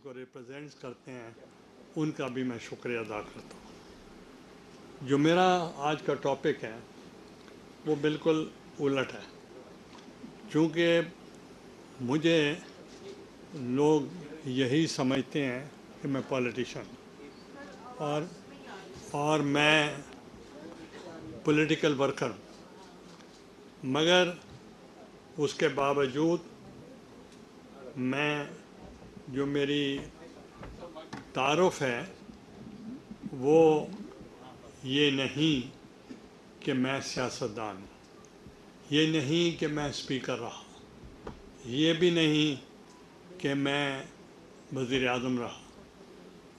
کو ریپرزینٹس کرتے ہیں ان کا بھی میں شکریہ ادا کرتا ہوں۔ جو میرا آج کا ٹاپک ہے وہ بالکل الٹ ہے، چونکہ مجھے لوگ یہی سمجھتے ہیں کہ میں پولیٹیشین اور میں پولیٹیکل ورکر ہوں، مگر اس کے باوجود میں جو میری تعارف ہے وہ یہ نہیں کہ میں سیاستدان ہوں، یہ نہیں کہ میں اسپیکر رہا، یہ بھی نہیں کہ میں وزیر اعظم رہا،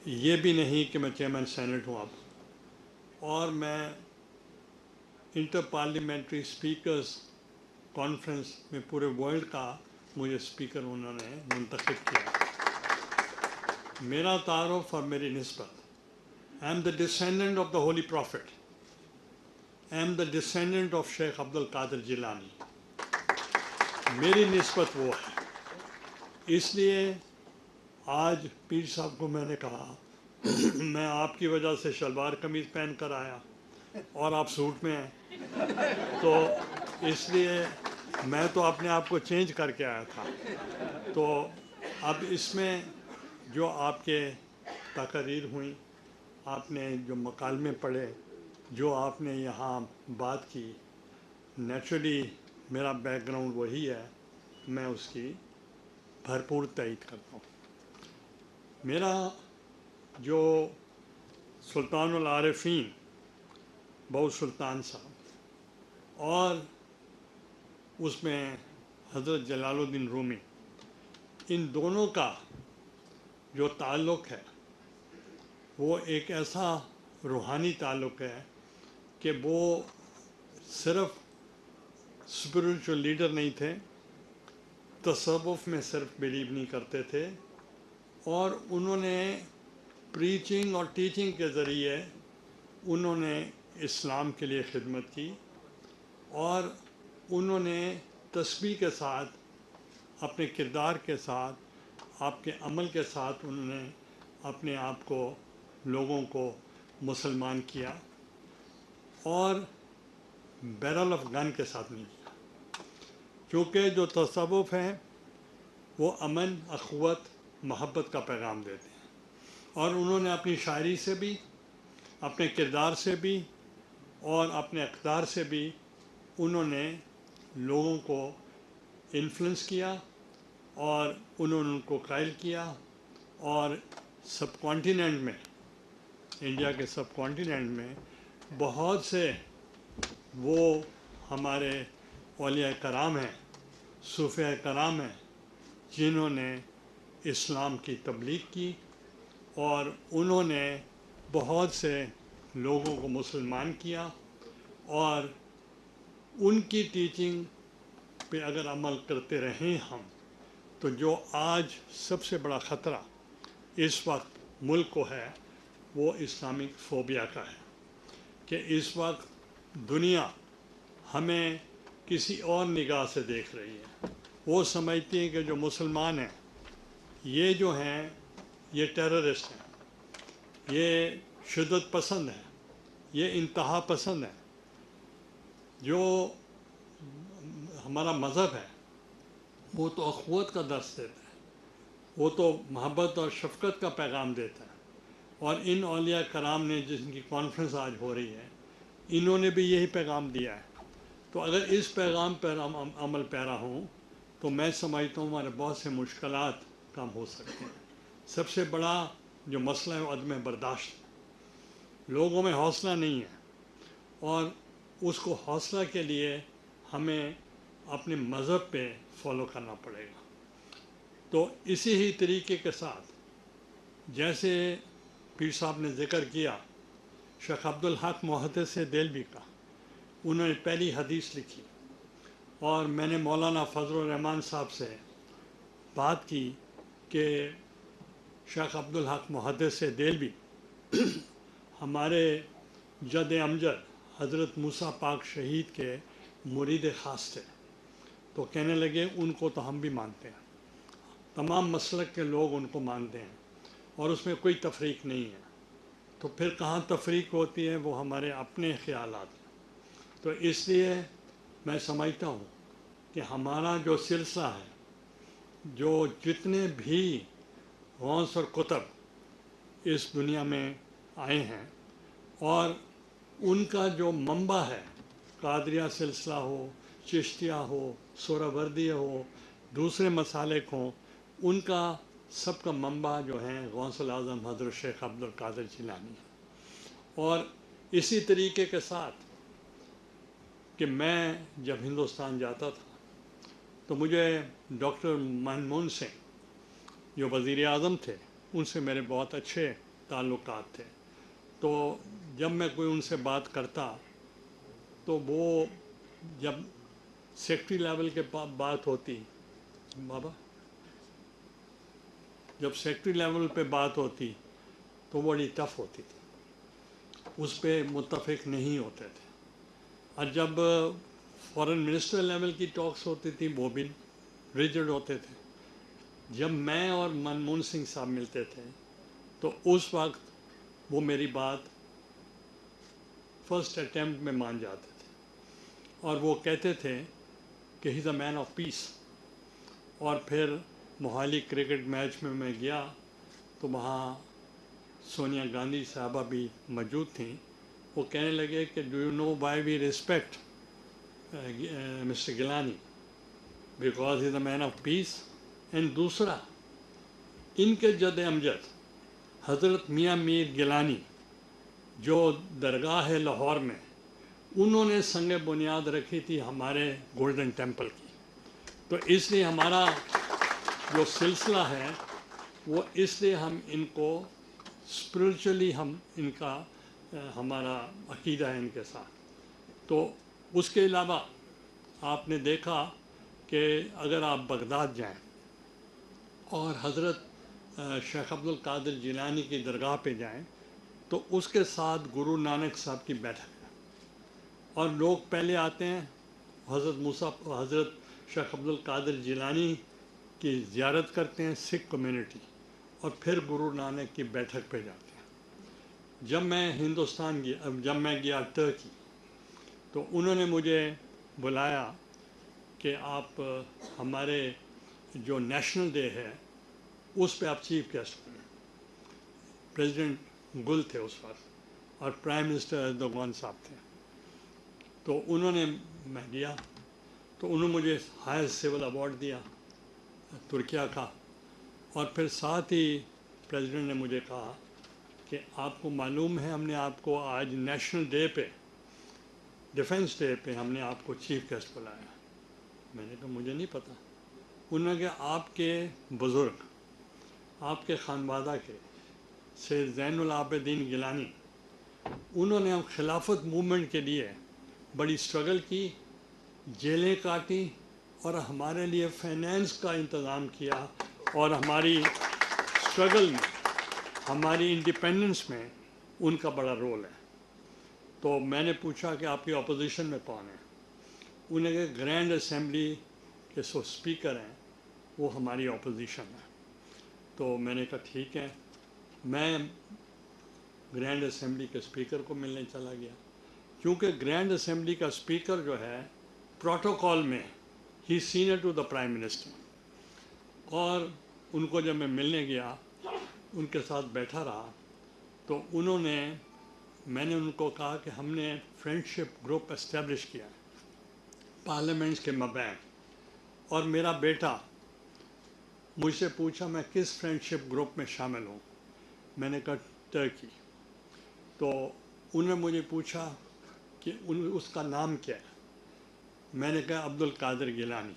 یہ بھی نہیں کہ میں چیئرمین سینٹ ہوں اب، اور میں انٹر پارلیمنٹری اسپیکرز کانفرنس میں پورے ورلڈ کا مجھے اسپیکر انہوں نے منتخب کیا۔ میرا تعارف اور میری نسبت، I am the descendant of the Holy Prophet. I am the descendant of Sheikh Abdul Qadir Jilani. میری نسبت وہ ہے، اس لیے آج پیر صاحب کو میں نے کہا میں آپ کی وجہ سے شلوار قمیض پہن کر آیا اور آپ سوٹ میں ہیں، تو اس لیے میں تو اپنے آپ کو چینج کر کے آیا تھا۔ تو اب اس میں جو آپ کے تقاریر ہوئیں، آپ نے جو مکالمے پڑھے، جو آپ نے یہاں بات کی، نیچرلی میرا بیک گراؤنڈ وہی ہے، میں اس کی بھرپور تائید کرتا ہوں۔ میرا جو سلطان العارفین بہو سلطان صاحب اور اس میں حضرت جلال الدین رومی، ان دونوں کا جو تعلق ہے وہ ایک ایسا روحانی تعلق ہے کہ وہ صرف اسپریچول لیڈر نہیں تھے، تصوف میں صرف بلیو نہیں کرتے تھے، اور انہوں نے پریچنگ اور ٹیچنگ کے ذریعے انہوں نے اسلام کے لیے خدمت کی، اور انہوں نے تسبیح کے ساتھ، اپنے کردار کے ساتھ، آپ کے عمل کے ساتھ انہوں نے اپنے آپ کو، لوگوں کو مسلمان کیا، اور بیرل آف گن کے ساتھ نہیں کیا، کیونکہ جو تصوف ہیں وہ امن، اخوت، محبت کا پیغام دیتے ہیں، اور انہوں نے اپنی شاعری سے بھی، اپنے کردار سے بھی، اور اپنے اقدار سے بھی انہوں نے لوگوں کو انفلوئنس کیا، اور انہوں نے ان کو قائل کیا، اور سب کانٹیننٹ میں، انڈیا کے سب کانٹیننٹ میں بہت سے وہ ہمارے اولیاء کرام ہیں، صوفیاء کرام ہیں، جنہوں نے اسلام کی تبلیغ کی، اور انہوں نے بہت سے لوگوں کو مسلمان کیا، اور ان کی ٹیچنگ پہ اگر عمل کرتے رہیں ہم، تو جو آج سب سے بڑا خطرہ اس وقت ملک کو ہے وہ اسلامک فوبیا کا ہے، کہ اس وقت دنیا ہمیں کسی اور نگاہ سے دیکھ رہی ہے۔ وہ سمجھتی ہیں کہ جو مسلمان ہیں یہ جو ہیں یہ ٹیررسٹ ہیں، یہ شدت پسند ہیں، یہ انتہا پسند ہیں۔ جو ہمارا مذہب ہے وہ تو اخوت کا درس دیتا ہے، وہ تو محبت اور شفقت کا پیغام دیتا ہے، اور ان اولیاء کرام نے، جن کی کانفرنس آج ہو رہی ہے، انہوں نے بھی یہی پیغام دیا ہے۔ تو اگر اس پیغام پر ہم عمل پیرا ہوں تو میں سمجھتا ہوں ہمارے بہت سے مشکلات کم ہو سکتے ہیں۔ سب سے بڑا جو مسئلہ ہے وہ عدم برداشت، لوگوں میں حوصلہ نہیں ہے، اور اس کو حوصلہ کے لیے ہمیں اپنے مذہب پہ فالو کرنا پڑے گا۔ تو اسی ہی طریقے کے ساتھ جیسے پیر صاحب نے ذکر کیا شیخ عبدالحق محدث دہلوی کا، انہوں نے پہلی حدیث لکھی، اور میں نے مولانا فضل الرحمان صاحب سے بات کی کہ شیخ عبدالحق محدث دہلوی ہمارے جد امجد حضرت موسیٰ پاک شہید کے مرید خاص تھے، تو کہنے لگے ان کو تو ہم بھی مانتے ہیں، تمام مسلک کے لوگ ان کو مانتے ہیں اور اس میں کوئی تفریق نہیں ہے، تو پھر کہاں تفریق ہوتی ہے؟ وہ ہمارے اپنے خیالات ہیں۔ تو اس لیے میں سمجھتا ہوں کہ ہمارا جو سلسلہ ہے، جو جتنے بھی غوث اور قطب اس دنیا میں آئے ہیں، اور ان کا جو منبع ہے، قادریہ سلسلہ ہو، چشتیہ ہو، سہروردیہ ہو، دوسرے مسالک ہوں، ان کا سب کا منبع جو ہے غوث الاعظم حضرت شیخ عبد القادر جیلانی ہے۔ اور اسی طریقے کے ساتھ کہ میں جب ہندوستان جاتا تھا تو مجھے ڈاکٹر منموہن سنگھ جو وزیر اعظم تھے، ان سے میرے بہت اچھے تعلقات تھے۔ تو جب میں کوئی ان سے بات کرتا تو وہ جب سیکٹری لیول کے بات ہوتی، بابا جب سیکٹری لیول پہ بات ہوتی تو بڑی ٹف ہوتی تھی، اس پہ متفق نہیں ہوتے تھے۔ اور جب فارن منسٹر لیول کی ٹاکس ہوتی تھی وہ بھی ریجڈ ہوتے تھے۔ جب میں اور منموہن سنگھ صاحب ملتے تھے تو اس وقت وہ میری بات فرسٹ اٹیمپٹ میں مان جاتے تھے، اور وہ کہتے تھے کہ ہی از اے مین آف پیس۔ اور پھر موہالی کرکٹ میچ میں گیا تو وہاں سونیا گاندھی صاحبہ بھی موجود تھیں۔ وہ کہنے لگے کہ do you know why we respect mister Gilani? Because he is a man of peace. And دوسرا، ان کے جد امجد حضرت میاں میر گیلانی جو درگاہ ہے لاہور میں، انہوں نے سنگ بنیاد رکھی تھی ہمارے گولڈن ٹیمپل کی۔ تو اس لیے ہمارا جو سلسلہ ہے وہ اس لیے ہم ان کو اسپرچولی ہم ان کا ہمارا عقیدہ ہے ان کے ساتھ۔ تو اس کے علاوہ آپ نے دیکھا کہ اگر آپ بغداد جائیں اور حضرت شیخ عبد القادر جیلانی کی درگاہ پہ جائیں تو اس کے ساتھ گرو نانک صاحب کی بیٹھک ہے، اور لوگ پہلے آتے ہیں حضرت شیخ عبد القادر جیلانی کی زیارت کرتے ہیں سکھ کمیونٹی، اور پھر گرو نانک کی بیٹھک پہ جاتے ہیں۔ جب میں ہندوستان گیا، جب میں گیا ٹرکی، تو انہوں نے مجھے بلایا کہ آپ ہمارے جو نیشنل ڈے ہے اس پہ آپ چیف گیسٹ بنیں۔ پریزیڈنٹ گل تھے اس وقت اور پرائم منسٹر ایردوغان صاحب تھے۔ تو انہوں نے، میں گیا تو انہوں نے مجھے ہائیسٹ سول ایوارڈ دیا ترکیہ کا، اور پھر ساتھ ہی پریزیڈنٹ نے مجھے کہا کہ آپ کو معلوم ہے ہم نے آپ کو آج نیشنل ڈے پہ، ڈیفنس ڈے پہ ہم نے آپ کو چیف گیسٹ بلایا۔ میں نے کہا مجھے نہیں پتہ۔ انہوں نے کہا آپ کے بزرگ، آپ کے خانوادہ کے سید زین العابدین گیلانی، انہوں نے ہم خلافت موومنٹ کے لیے بڑی اسٹرگل کی، جیلیں کاٹی، اور ہمارے لیے فائنینس کا انتظام کیا، اور ہماری اسٹرگل میں، ہماری انڈیپینڈنس میں ان کا بڑا رول ہے۔ تو میں نے پوچھا کہ آپ کی اپوزیشن میں کون ہے؟ انہوں نے کہا گرینڈ اسمبلی کے جو اسپیکر ہیں وہ ہماری اپوزیشن ہے۔ تو میں نے کہا ٹھیک ہے، میں گرینڈ اسمبلی کے اسپیکر کو ملنے چلا گیا، کیونکہ گرینڈ اسمبلی کا اسپیکر جو ہے پروٹوکول میں ہی senior to the prime minister. اور ان کو جب میں ملنے گیا، ان کے ساتھ بیٹھا رہا، تو میں نے ان کو کہا کہ ہم نے فرینڈشپ گروپ اسٹیبلش کیا ہے پارلیمنٹس کے مابین، اور میرا بیٹا مجھ سے پوچھا میں کس فرینڈشپ گروپ میں شامل ہوں۔ میں نے کہا ٹرکی۔ تو انہوں نے مجھے پوچھا کہ اس کا نام کیا ہے؟ میں نے کہا عبد القادر گیلانی۔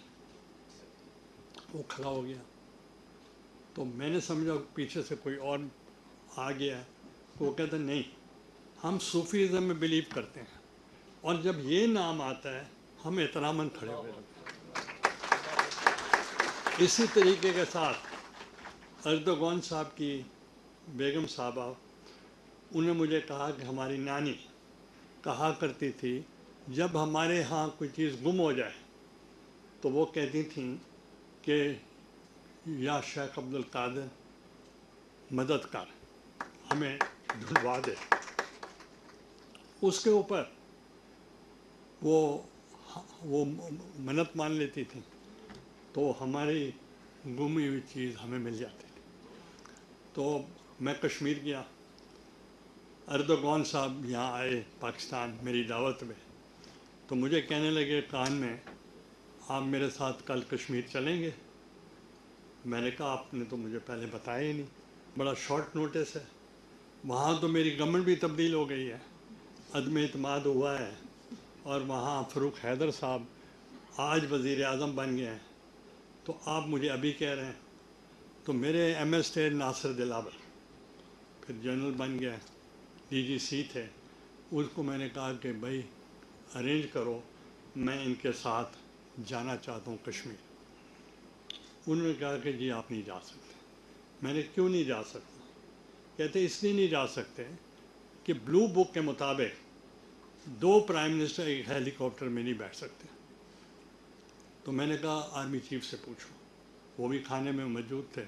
وہ کھڑا ہو گیا، تو میں نے سمجھا پیچھے سے کوئی اور آ گیا ہے۔ وہ کہتا نہیں، ہم صوفیزم میں بلیو کرتے ہیں، اور جب یہ نام آتا ہے ہم احتراماً کھڑے ہوئے ہوتے ہیں۔ اسی طریقے کے ساتھ ایردوغان صاحب کی بیگم صاحبہ، انہوں نے مجھے کہا کہ ہماری نانی کہا کرتی تھی جب ہمارے ہاں کوئی چیز گم ہو جائے تو وہ کہتی تھیں کہ یا شیخ عبد القادر مدد کر ہمیں ڈھونڈوا دے. اس کے اوپر وہ منت مان لیتی تھی تو ہماری گمی ہوئی چیز ہمیں مل جاتی تھی. تو میں کشمیر گیا. اردوغان صاحب یہاں آئے پاکستان میری دعوت میں, تو مجھے کہنے لگے کان میں, آپ میرے ساتھ کل کشمیر چلیں گے؟ میں نے کہا آپ نے تو مجھے پہلے بتایا ہی نہیں, بڑا شارٹ نوٹس ہے. وہاں تو میری گورنمنٹ بھی تبدیل ہو گئی ہے, عدم اعتماد ہوا ہے, اور وہاں فاروق حیدر صاحب آج وزیر اعظم بن گئے ہیں, تو آپ مجھے ابھی کہہ رہے ہیں. تو میرے ایم ایس تھے ناصر دلاور, پھر جنرل بن گئے, ڈی جی سی تھے. اس کو میں نے کہا کہ بھائی ارینج کرو, میں ان کے ساتھ جانا چاہتا ہوں کشمیر. انہوں نے کہا کہ جی آپ نہیں جا سکتے. میں نے کیوں نہیں جا سکتا؟ کہتے اس لیے نہیں جا سکتے کہ بلو بک کے مطابق 2 پرائم منسٹر ایک ہیلی کاپٹر میں نہیں بیٹھ سکتے. تو میں نے کہا آرمی چیف سے پوچھو, وہ بھی کھانے میں موجود تھے,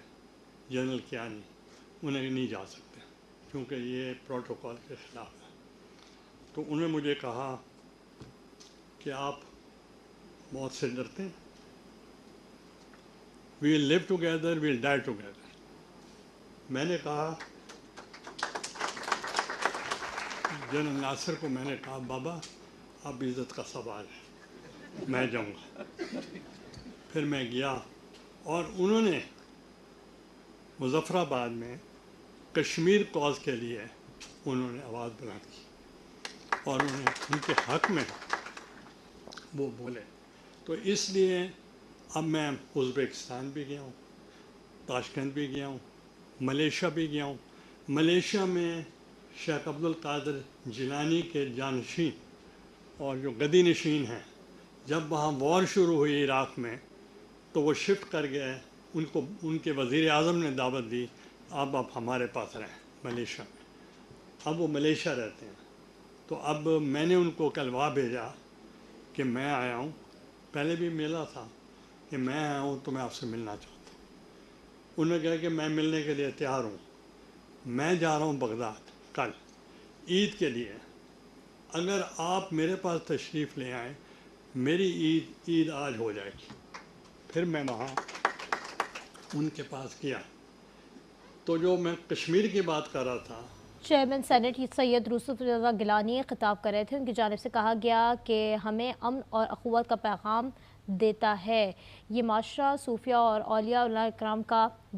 جنرل کیانی. انہیں نہیں جا سکتے کیونکہ یہ پروٹوکول کے خلاف ہے. تو انہوں نے مجھے کہا کہ آپ موت سے ڈرتے ہیں, وی ول live together we will dye together. میں نے کہا جنرل ناصر کو, میں نے کہا بابا اب عزت کا سوال ہے, میں جاؤں گا. پھر میں گیا, اور انہوں نے مظفر آباد میں کشمیر کاز کے لیے انہوں نے آواز بلند کی, اور انہوں نے ان کے حق میں وہ بولے. تو اس لیے اب میں ازبکستان بھی گیا ہوں, تاشکند بھی گیا ہوں, ملیشیا بھی گیا ہوں. ملیشیا میں شیخ عبد القادر جیلانی کے جانشین اور جو گدی نشین ہیں, جب وہاں وار شروع ہوئی عراق میں تو وہ شفٹ کر گئے. ان کے وزیر اعظم نے دعوت دی, اب آپ ہمارے پاس رہیں ملیشیا میں. اب وہ ملیشیا رہتے ہیں. تو اب میں نے ان کو کلوا بھیجا کہ میں آیا ہوں, پہلے بھی ملا تھا, کہ میں آیا ہوں تو میں آپ سے ملنا چاہتا ہوں. انہوں نے کہا کہ میں ملنے کے لیے تیار ہوں, میں جا رہا ہوں بغداد کل عید کے لیے. اگر آپ میرے پاس تشریف لے آئیں, میری عید آج ہو جائے گی. پھر میں وہاں ان کے پاس گیا. تو جو میں کشمیر کی بات کر رہا تھا, چیئرمین سینٹ سید یوسف رضا گیلانی خطاب کر رہے تھے. ان کی جانب سے کہا گیا کہ ہمیں امن اور اخوت کا پیغام دیتا ہے. یہ معاشرہ صوفیہ اور اولیاء اللہ اکرام کا